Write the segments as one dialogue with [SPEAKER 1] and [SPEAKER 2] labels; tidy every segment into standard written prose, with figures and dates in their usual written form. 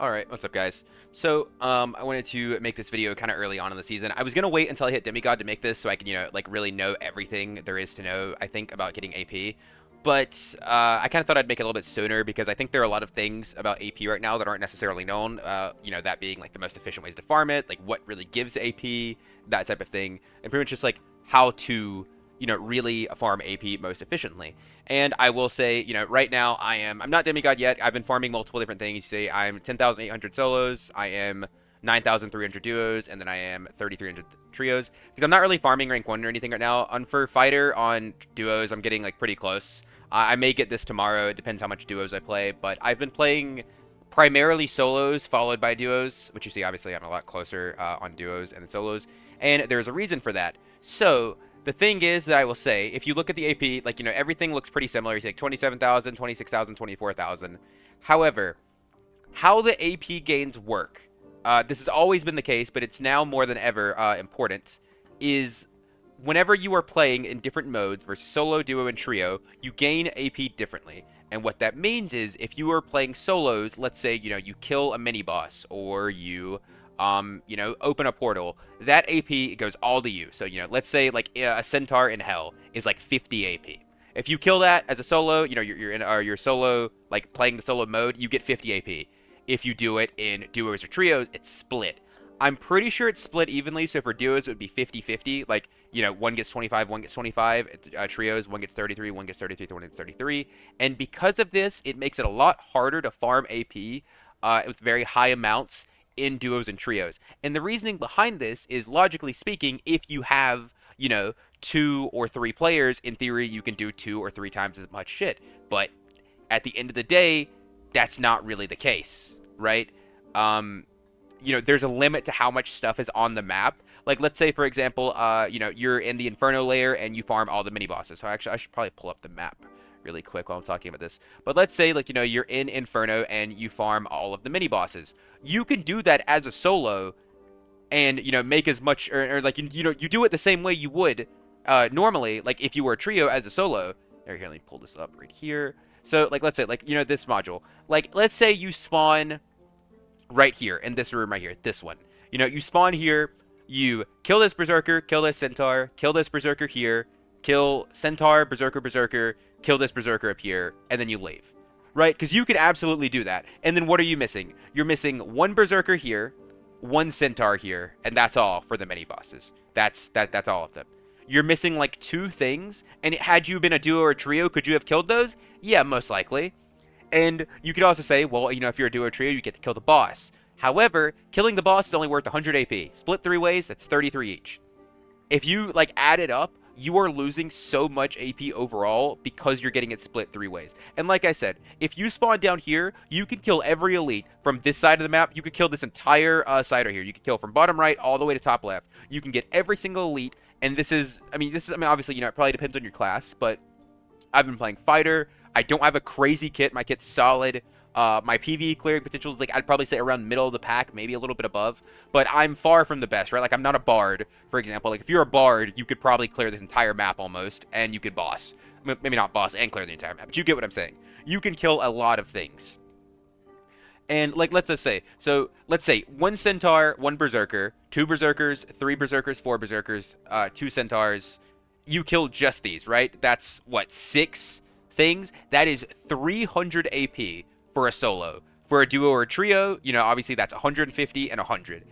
[SPEAKER 1] Alright, what's up guys? So, I wanted to make this video kind of early on in the season. I was gonna wait until I hit Demigod to make this so I can, like really know everything there is to know, I think, about getting AP. But, I kind of thought I'd make it a little bit sooner because I think there are a lot of things about AP right now that aren't necessarily known. That being like the most efficient ways to farm it, like what really gives AP, that type of thing. And pretty much just like how to, really farm AP most efficiently. And I will say, right now I'm not Demigod yet. I've been farming multiple different things. You say I'm 10,800 solos, I am 9,300 duos, and then I am 3,300 trios. Because I'm not really farming rank 1 or anything right now. For fighter on duos, I'm getting like pretty close. I may get this tomorrow. It depends how much duos I play. But I've been playing primarily solos followed by duos, which you see obviously I'm a lot closer on duos and solos. And there's a reason for that. So the thing is that I will say, if you look at the AP, like, everything looks pretty similar. You take 27,000, 26,000, 24,000. However, how the AP gains work, this has always been the case, but it's now more than ever important, is whenever you are playing in different modes versus solo, duo, and trio, you gain AP differently. And what that means is if you are playing solos, let's say, you kill a mini-boss or you open a portal, that AP goes all to you. So, let's say like a centaur in hell is like 50 AP. If you kill that as a solo, you're in your solo, like playing the solo mode, you get 50 AP. If you do it in duos or trios, it's split. I'm pretty sure it's split evenly, so for duos it would be 50-50, like, one gets 25, one gets 25, trios, one gets 33, one gets 33, one gets 33, and because of this, it makes it a lot harder to farm AP with very high amounts in duos and trios. And the reasoning behind this is, logically speaking, if you have, 2 or 3 players, in theory, you can do 2 or 3 times as much shit. But at the end of the day, that's not really the case, right? There's a limit to how much stuff is on the map. Like, let's say, for example, you're in the Inferno layer and you farm all the mini-bosses. So actually, I should probably pull up the map really quick while I'm talking about this. But let's say, like, you're in Inferno and you farm all of the mini-bosses. You can do that as a solo and, make as much, or like, you do it the same way you would normally, like, if you were a trio as a solo. Here, let me pull this up right here. So, like, let's say, like, this module. Like, let's say you spawn right here, in this room right here, this one. You spawn here, you kill this berserker, kill this centaur, kill this berserker here, kill centaur, berserker, kill this berserker up here, and then you leave. Right? Because you could absolutely do that. And then what are you missing? You're missing one berserker here, one centaur here, and that's all for the mini bosses. That's all of them. You're missing like 2 things, and had you been a duo or a trio, could you have killed those? Yeah, most likely. And you could also say, well, if you're a duo or trio, you get to kill the boss. However, killing the boss is only worth 100 AP. Split 3 ways, that's 33 each. If you, like, add it up, you are losing so much AP overall because you're getting it split 3 ways. And like I said, if you spawn down here, you can kill every elite from this side of the map. You could kill this entire side right here. You can kill from bottom right all the way to top left. You can get every single elite. And this is, obviously, it probably depends on your class, but I've been playing fighter. I don't have a crazy kit. My kit's solid. My PvE clearing potential is, like, I'd probably say around middle of the pack, maybe a little bit above. But I'm far from the best, right? Like, I'm not a bard, for example. Like, if you're a bard, you could probably clear this entire map almost, and you could boss. Maybe not boss and clear the entire map, but you get what I'm saying. You can kill a lot of things. And, like, let's just say, so let's say 1 centaur, 1 berserker, 2 berserkers, 3 berserkers, 4 berserkers, 2 centaurs. You kill just these, right? That's, what, 6 things? That is 300 AP for a solo. For a duo or a trio, obviously that's 150 and 100.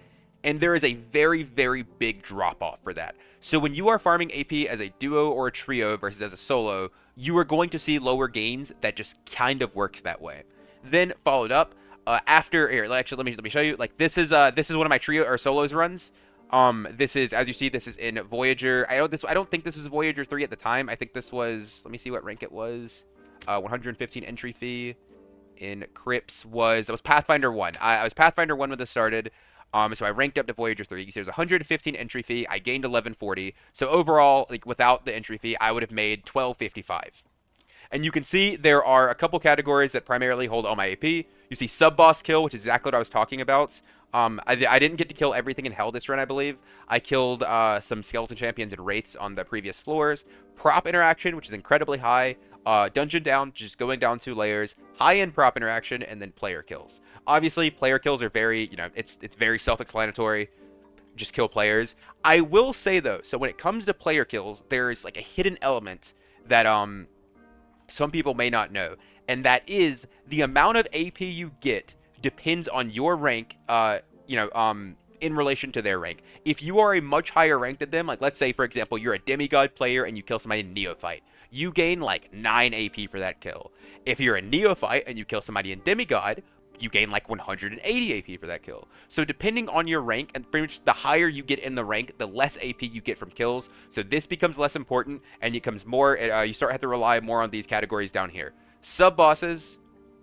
[SPEAKER 1] And there is a very, very big drop-off for that. So when you are farming AP as a duo or a trio versus as a solo, you are going to see lower gains. That just kind of works that way. Then followed up, after here, actually let me show you. Like, this is one of my trio or solos runs. This is, as you see, this is in Voyager. I don't think this was Voyager 3 at the time. I think this was, let me see what rank it was. 115 entry fee. In Crypts that was Pathfinder 1. I was Pathfinder 1 when this started. So I ranked up to Voyager 3. You see there's 115 entry fee. I gained 1140. So overall, like, without the entry fee, I would have made 1255. And you can see there are a couple categories that primarily hold all my AP. You see sub-boss kill, which is exactly what I was talking about. I didn't get to kill everything in Hell this run, I believe. I killed some skeleton champions and wraiths on the previous floors. Prop interaction, which is incredibly high. Dungeon down, just going down 2 layers, high-end prop interaction, and then player kills. Obviously, player kills are very, it's very self-explanatory. Just kill players. I will say though, so when it comes to player kills, there's like a hidden element that some people may not know, and that is the amount of AP you get depends on your rank, in relation to their rank. If you are a much higher rank than them, like let's say for example you're a Demigod player and you kill somebody in Neophyte, you gain like 9 AP for that kill. If you're a Neophyte and you kill somebody in Demigod, you gain like 180 AP for that kill. So depending on your rank, and pretty much the higher you get in the rank, the less AP you get from kills. So this becomes less important, and it becomes more, you start to have to rely more on these categories down here. Sub-bosses,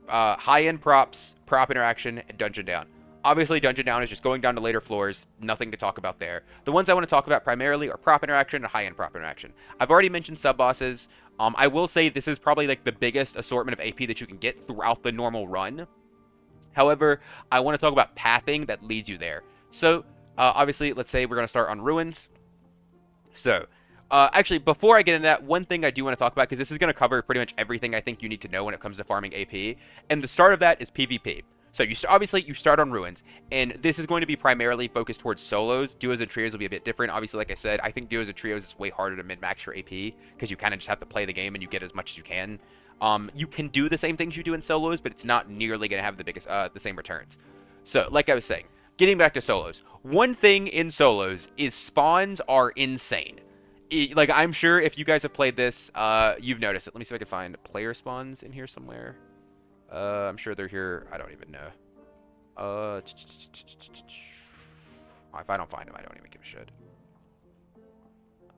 [SPEAKER 1] high-end props, prop interaction, and dungeon down. Obviously, dungeon down is just going down to later floors, nothing to talk about there. The ones I want to talk about primarily are prop interaction and high-end prop interaction. I've already mentioned sub-bosses. I will say this is probably like the biggest assortment of AP that you can get throughout the normal run. However, I want to talk about pathing that leads you there. So, obviously, let's say we're going to start on ruins. So, actually, before I get into that, one thing I do want to talk about, because this is going to cover pretty much everything I think you need to know when it comes to farming AP, and the start of that is PvP. So, obviously, you start on ruins, and this is going to be primarily focused towards solos. Duos and trios will be a bit different. Obviously, like I said, I think duos and trios is way harder to min-max your AP, because you kind of just have to play the game and you get as much as you can. You can do the same things you do in solos, but it's not nearly going to have the same returns. So, like I was saying, getting back to solos, one thing in solos is spawns are insane. Like, I'm sure if you guys have played this, you've noticed it. Let me see if I can find player spawns in here somewhere. I'm sure they're here. I don't even know. If I don't find them, I don't even give a shit.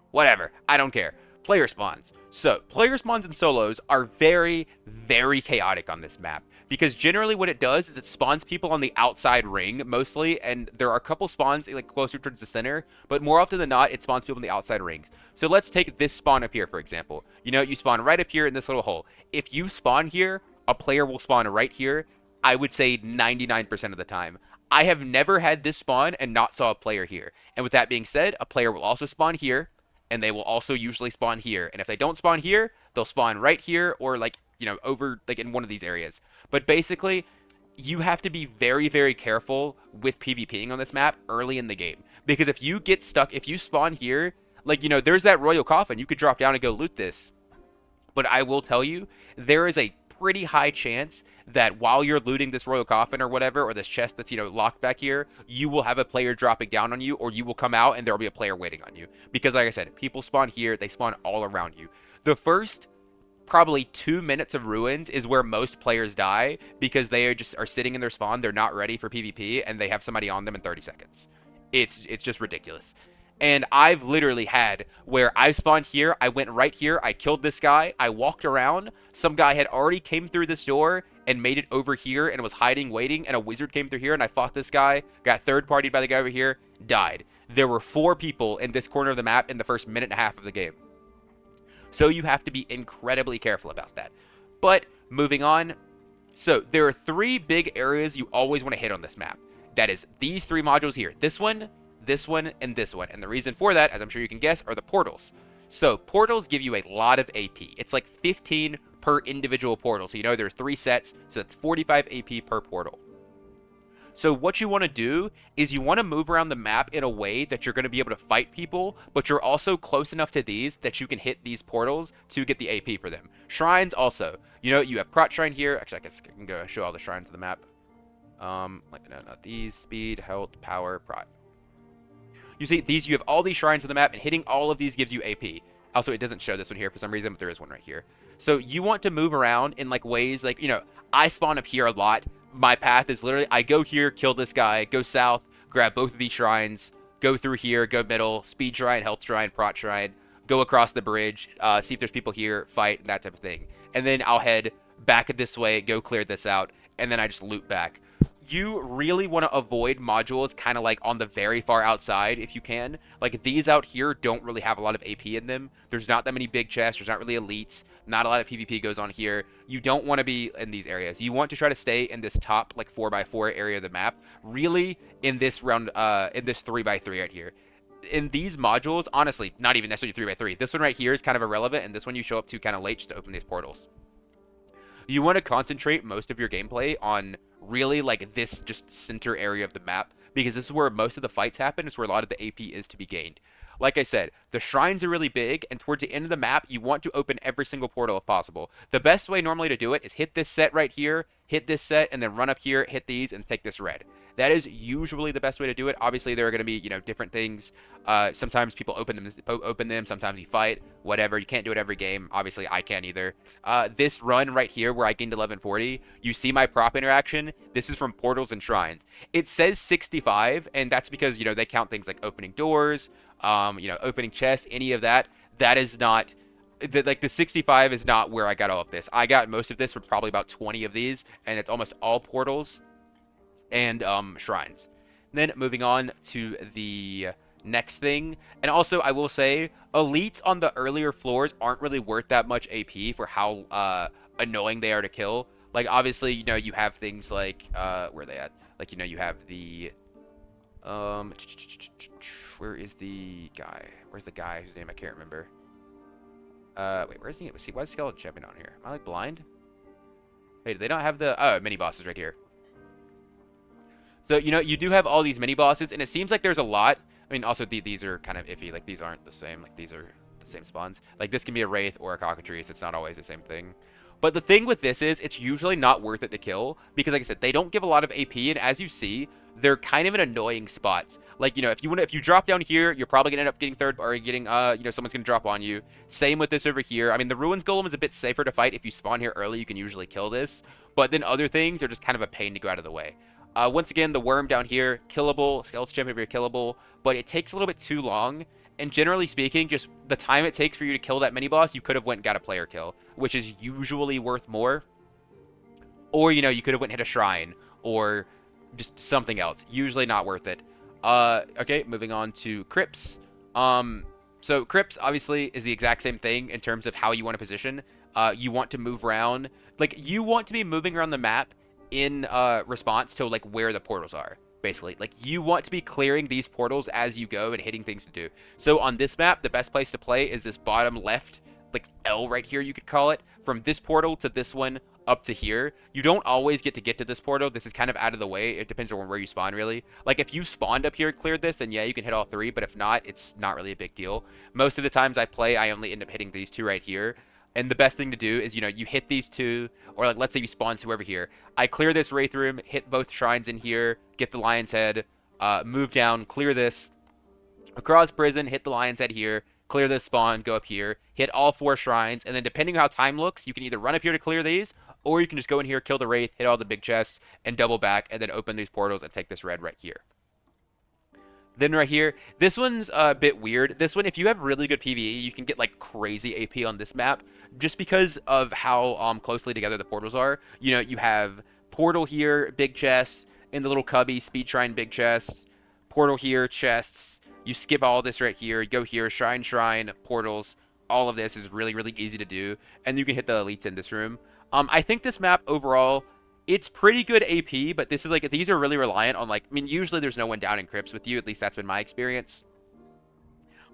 [SPEAKER 1] Whatever. I don't care. Player spawns. So, player spawns in solos are very, very chaotic on this map. Because generally what it does is it spawns people on the outside ring, mostly, and there are a couple spawns like closer towards the center, but more often than not, it spawns people in the outside rings. So let's take this spawn up here, for example. You spawn right up here in this little hole. If you spawn here, a player will spawn right here, I would say 99% of the time. I have never had this spawn and not saw a player here. And with that being said, a player will also spawn here, and they will also usually spawn here. And if they don't spawn here, they'll spawn right here or over in one of these areas. But basically, you have to be very, very careful with PvPing on this map early in the game. Because if you get stuck, if you spawn here, there's that royal coffin. You could drop down and go loot this. But I will tell you, there is a pretty high chance that while you're looting this royal coffin or whatever, or this chest that's, locked back here, you will have a player dropping down on you, or you will come out and there will be a player waiting on you. Because like I said, people spawn here, they spawn all around you. The first probably 2 minutes of ruins is where most players die, because they are sitting in their spawn, they're not ready for PvP, and they have somebody on them in 30 seconds. It's just ridiculous. And I've literally had where I spawned here, I went right here, I killed this guy, I walked around, some guy had already came through this door and made it over here and was hiding, waiting, and a wizard came through here and I fought this guy, got third-partied by the guy over here, died. There were 4 people in this corner of the map in the first minute and a half of the game. So you have to be incredibly careful about that. But, moving on, so there are 3 big areas you always want to hit on this map. That is these 3 modules here. This one, and this one. And the reason for that, as I'm sure you can guess, are the portals. So portals give you a lot of AP. It's like 15 per individual portal. So there are 3 sets, so that's 45 AP per portal. So what you want to do is you want to move around the map in a way that you're going to be able to fight people, but you're also close enough to these that you can hit these portals to get the AP for them. Shrines also. You have Prot Shrine here. Actually, I guess I can go show all the shrines of the map. No, not these. Speed, health, power, Prot. You see, you have all these shrines on the map, and hitting all of these gives you AP. Also, it doesn't show this one here for some reason, but there is one right here. So you want to move around in ways I spawn up here a lot. My path is literally, I go here, kill this guy, go south, grab both of these shrines, go through here, go middle, speed shrine, health shrine, prot shrine, go across the bridge, see if there's people here, fight, that type of thing. And then I'll head back this way, go clear this out, and then I just loot back. You really want to avoid modules kind of on the very far outside if you can. These out here don't really have a lot of AP in them. There's not that many big chests. There's not really elites. Not a lot of PvP goes on here. You don't want to be in these areas. You want to try to stay in this top 4x4 area of the map. Really in this round, in this 3x3 right here. in these modules, honestly, not even necessarily 3x3. This one right here is kind of irrelevant, and this one you show up to kind of late just to open these portals. You want to concentrate most of your gameplay on really like this just center area of the map, because this is where most of the fights happen. It's where a lot of the AP is to be gained. Like I said, the shrines are really big, and towards the end of the map, you want to open every single portal if possible. The best way normally to do it is hit this set right here, hit this set, and then run up here, hit these, and take this red. That is usually the best way to do it. Obviously, there are going to be, different things. Sometimes people open them. Sometimes you fight. Whatever. You can't do it every game. Obviously, I can't either. This run right here where I gained 1140, you see my prop interaction. This is from portals and shrines. It says 65, and that's because, they count things like opening doors, opening chests, any of that. That is not... the 65 is not where I got all of this. I got most of this from probably about 20 of these, and it's almost all portals and shrines. Then moving on to the next thing, and also I will say elites on the earlier floors aren't really worth that much AP for how annoying they are to kill. Like obviously, you have things like where are they at? Like you have the where is the guy? Where's the guy whose name I can't remember? Wait, where's he? See, why is Skeleton Champion on here? Am I like blind? Hey, do they not have the mini bosses right here? So, you do have all these mini-bosses, and it seems like there's a lot. I mean, also, these are kind of iffy. Like, these aren't the same. Like, these are the same spawns. Like, this can be a Wraith or a Cockatrice. It's not always the same thing. But the thing with this is, it's usually not worth it to kill. Because, like I said, they don't give a lot of AP, and as you see, they're kind of in annoying spots. Like, if you drop down here, you're probably going to end up getting someone's going to drop on you. Same with this over here. I mean, the Ruins Golem is a bit safer to fight. If you spawn here early, you can usually kill this. But then other things are just kind of a pain to go out of the way. Once again, the worm down here, killable. Skeleton Champion over here, killable. But it takes a little bit too long. And generally speaking, just the time it takes for you to kill that mini-boss, you could have went and got a player kill, which is usually worth more. Or, you could have went and hit a shrine. Or just something else. Usually not worth it. Okay, moving on to Crypts. So Crypts, obviously, is the exact same thing in terms of how you want to position. You want to move around. Like, you want to be moving around the map in response to like where the portals are, basically. Like you want to be clearing these portals as you go and hitting things to do. So on this map, the best place to play is this bottom left, like L right here, you could call it, from this portal to this one up to here. You don't always get to this portal. This is kind of out of the way. It depends on where you spawn, really. Like if you spawned up here and cleared this, then yeah, you can hit all three, but if not, it's not really a big deal. Most of the times I play, I only end up hitting these two right here. And the best thing to do is, you hit these two, or like, let's say you spawn two over here. I clear this Wraith Room, hit both shrines in here, get the Lion's Head, move down, clear this, across prison, hit the Lion's Head here, clear this spawn, go up here, hit all four shrines, and then depending on how time looks, you can either run up here to clear these, or you can just go in here, kill the Wraith, hit all the big chests, and double back, and then open these portals and take this red right here. Then right here, this one's a bit weird. This one, if you have really good PvE, you can get like crazy AP on this map just because of how closely together the portals are. You have portal here, big chest, in the little cubby, speed shrine, big chest, portal here, chests. You skip all this right here, you go here, shrine, portals. All of this is really, really easy to do, and you can hit the elites in this room. I think this map overall, it's pretty good AP, but this is like, these are really reliant on like, I mean, usually there's no one down in crypts with you. At least that's been my experience.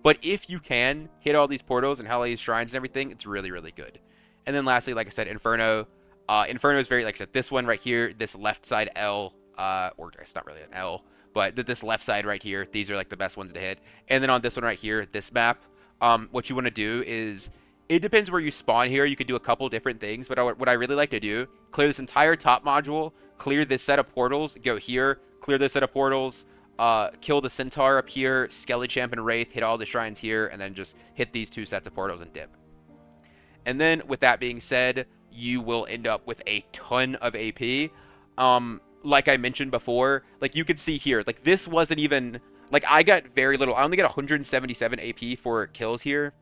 [SPEAKER 1] But if you can hit all these portals and all these shrines and everything, it's really, really good. And then lastly, like I said, Inferno. Inferno is very, like I said, this one right here, this left side L, or it's not really an L, but this left side right here, these are like the best ones to hit. And then on this one right here, this map, what you want to do is, it depends where you spawn here. You could do a couple different things, but what I really like to do, clear this entire top module, clear this set of portals, go here, clear this set of portals, kill the Centaur up here, Skelly Champ and Wraith, hit all the shrines here, and then just hit these two sets of portals and dip. And then, with that being said, you will end up with a ton of AP. Like I mentioned before, like you could see here, like this wasn't even, like I got very little. I only got 177 AP for kills here.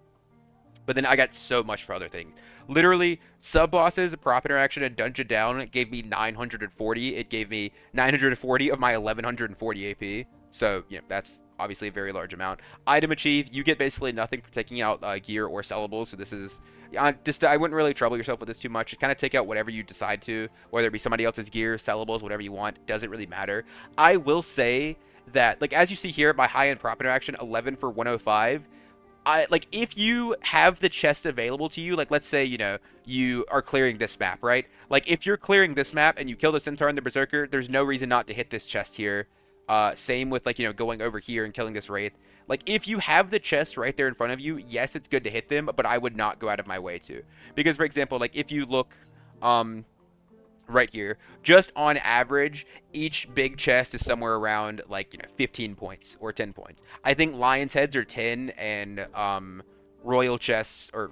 [SPEAKER 1] But then I got so much for other things. Literally, sub-bosses, prop interaction, and dungeon down gave me 940. It gave me 940 of my 1140 AP. So, that's obviously a very large amount. Item achieve, you get basically nothing for taking out gear or sellables. So this is I wouldn't really trouble yourself with this too much. Just kind of take out whatever you decide to, whether it be somebody else's gear, sellables, whatever you want. Doesn't really matter. I will say that, like, as you see here, my high-end prop interaction, 11 for 105. Like, if you have the chest available to you, like, let's say, you are clearing this map, right? Like, if you're clearing this map and you kill the Centaur and the Berserker, there's no reason not to hit this chest here. Same with, like, going over here and killing this Wraith. Like, if you have the chest right there in front of you, yes, it's good to hit them, but I would not go out of my way to. Because, for example, like, if you look, right here, just on average, each big chest is somewhere around, like, 15 points or 10 points. I think Lion's Heads are 10, and golden chests are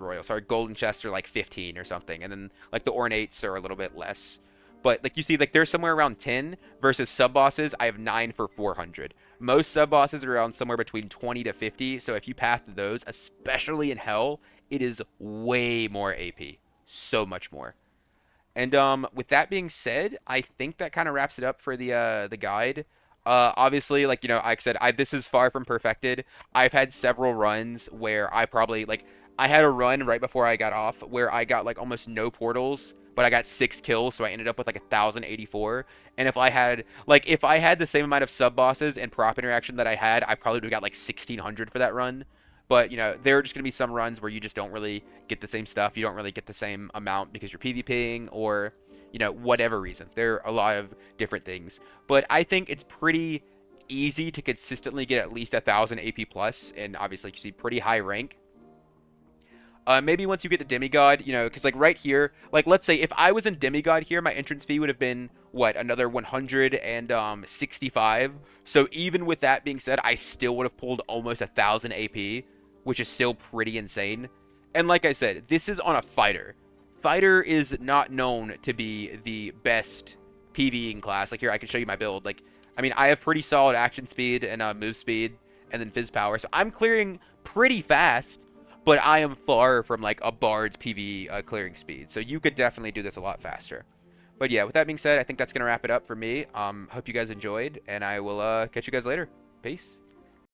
[SPEAKER 1] like 15 or something, and then like the ornates are a little bit less. But like you see, like they're somewhere around 10 versus sub bosses. I have 9 for 400. Most sub bosses are around somewhere between 20 to 50. So if you path to those, especially in Hell, it is way more AP, so much more. And with that being said, I think that kind of wraps it up for the guide. Obviously, like I said, this is far from perfected. I've had several runs where I probably like I had a run right before I got off where I got like almost no portals, but I got 6 kills, so I ended up with like 1,084. And if I had the same amount of sub bosses and prop interaction that I had, I probably would have got like 1,600 for that run. But, there are just going to be some runs where you just don't really get the same stuff. You don't really get the same amount because you're PvPing or, whatever reason. There are a lot of different things. But I think it's pretty easy to consistently get at least 1,000 AP plus, and obviously you see pretty high rank. Maybe once you get to Demigod, because like right here, like let's say if I was in Demigod here, my entrance fee would have been, what, another 165. So even with that being said, I still would have pulled almost 1,000 AP, which is still pretty insane. And like I said, this is on a fighter. Fighter is not known to be the best PvEing class. Like here, I can show you my build. Like, I mean, I have pretty solid action speed and move speed and then fizz power. So I'm clearing pretty fast. But I am far from like a Bard's PvE clearing speed. So you could definitely do this a lot faster. But yeah, with that being said, I think that's going to wrap it up for me. Hope you guys enjoyed, and I will catch you guys later. Peace.